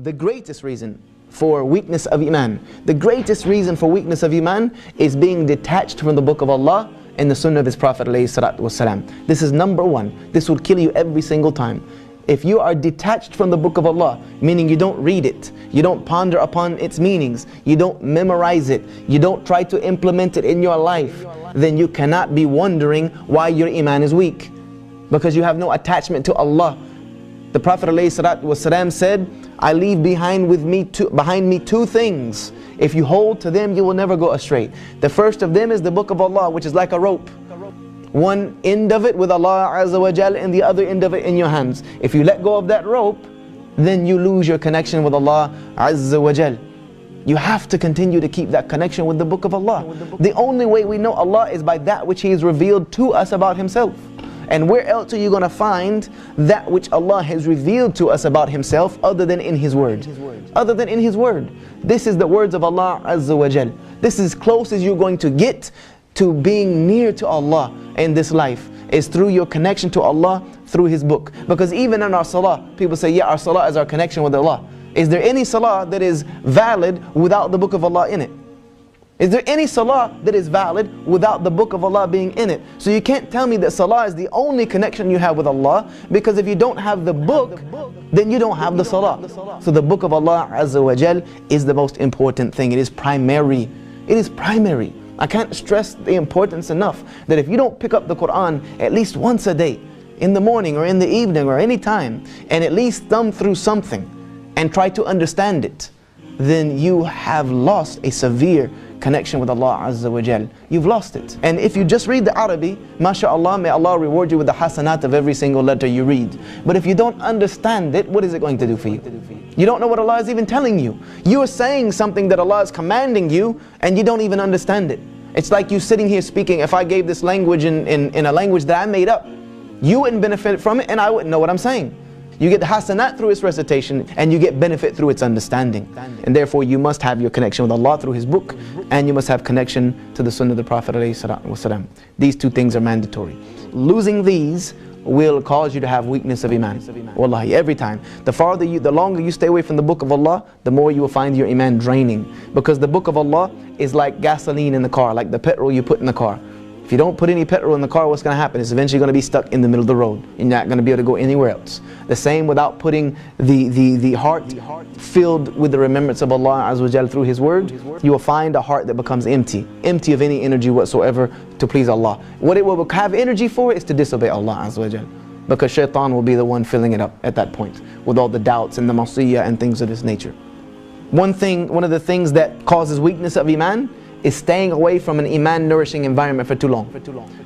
the greatest reason for weakness of Iman, the greatest reason for weakness of Iman is being detached from the book of Allah and the sunnah of His Prophet ﷺ. This is number one. This will kill you every single time. If you are detached from the book of Allah, meaning you don't read it, you don't ponder upon its meanings, you don't memorize it, you don't try to implement it in your life, then you cannot be wondering why your Iman is weak, because you have no attachment to Allah. The Prophet ﷺ said, I leave behind me two things. If you hold to them, you will never go astray. The first of them is the book of Allah, which is like a rope. One end of it with Allah Azza wa Jal and the other end of it in your hands. If you let go of that rope, then you lose your connection with Allah Azza wa Jal. You have to continue to keep that connection with the book of Allah. The only way we know Allah is by that which He has revealed to us about Himself. And where else are you going to find that which Allah has revealed to us about Himself other than in His Word? Other than in His Word. This is the words of Allah Azza wa Jal. This is as close as you're going to get to being near to Allah in this life, is through your connection to Allah through His book. Because even in our salah, people say, yeah, our salah is our connection with Allah. Is there any salah that is valid without the book of Allah in it? Is there any salah that is valid without the book of Allah being in it? So you can't tell me that salah is the only connection you have with Allah, because if you don't have the book, then you don't have the salah. So the book of Allah Azza wa Jal is the most important thing. It is primary. It is primary. I can't stress the importance enough that if you don't pick up the Quran at least once a day, in the morning or in the evening or any time, and at least thumb through something and try to understand it, then you have lost a severe connection with Allah Azza wa Jal. You've lost it. And if you just read the Arabic, mashallah, may Allah reward you with the hasanat of every single letter you read. But if you don't understand it, what is it going to do for you? You don't know what Allah is even telling you. You are saying something that Allah is commanding you and you don't even understand it. It's like you sitting here speaking. If I gave this language in a language that I made up, you wouldn't benefit from it and I wouldn't know what I'm saying. You get the hasanat through its recitation and you get benefit through its understanding. And therefore you must have your connection with Allah through His book, and you must have connection to the sunnah of the Prophet ﷺ. These two things are mandatory. Losing these will cause you to have weakness of Iman. Wallahi, every time. The longer you stay away from the book of Allah, the more you will find your Iman draining. Because the book of Allah is like gasoline in the car, like the petrol you put in the car. If you don't put any petrol in the car, what's going to happen? It's eventually going to be stuck in the middle of the road. You're not going to be able to go anywhere else. The same without putting the heart filled with the remembrance of Allah Azza wa Jal through His Word, you will find a heart that becomes empty of any energy whatsoever to please Allah. What it will have energy for is to disobey Allah Azza wa Jal, because shaitan will be the one filling it up at that point with all the doubts and the masiyah and things of this nature. One of the things that causes weakness of Iman is staying away from an Iman nourishing environment for too long.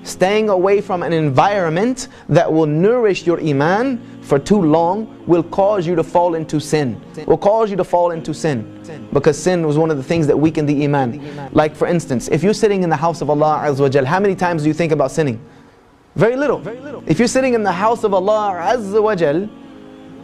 Staying away from an environment that will nourish your Iman for too long will cause you to fall into sin. Because sin was one of the things that weakened the Iman. Like for instance, if you're sitting in the house of Allah Azza wa Jal, how many times do you think about sinning? Very little. If you're sitting in the house of Allah Azza wa Jal,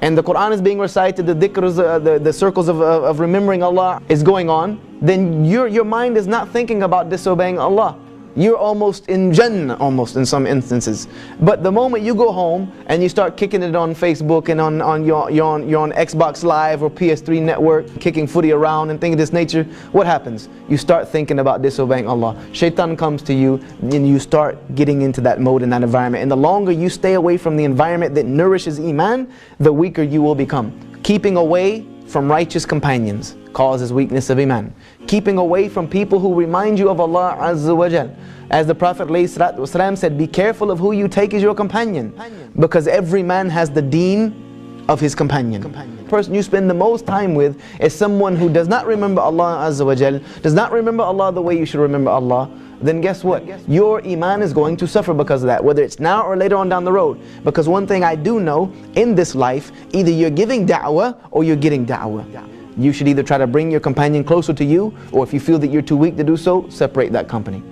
and the Quran is being recited, the dhikrs, the circles of remembering Allah is going on, then your mind is not thinking about disobeying Allah. You're almost in Jannah, almost in some instances. But the moment you go home and you start kicking it on Facebook and you're on Xbox Live or PS3 network, kicking footy around and things of this nature, what happens? You start thinking about disobeying Allah. Shaitan comes to you and you start getting into that mode in that environment. And the longer you stay away from the environment that nourishes Iman, the weaker you will become. Keeping away from righteous companions causes weakness of Iman. Keeping away from people who remind you of Allah Azza wa Jal. As the Prophet ﷺ said, be careful of who you take as your companion, because every man has the deen of his companion. The person you spend the most time with is someone who does not remember Allah Azza wa Jal, does not remember Allah the way you should remember Allah. Then guess what? Your Iman is going to suffer because of that, whether it's now or later on down the road. Because one thing I do know, in this life, either you're giving da'wah or you're getting da'wah. You should either try to bring your companion closer to you, or if you feel that you're too weak to do so, separate that company.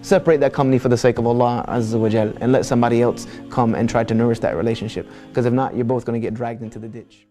Separate that company for the sake of Allah Azza wa Jal, and let somebody else come and try to nourish that relationship. Because if not, you're both going to get dragged into the ditch.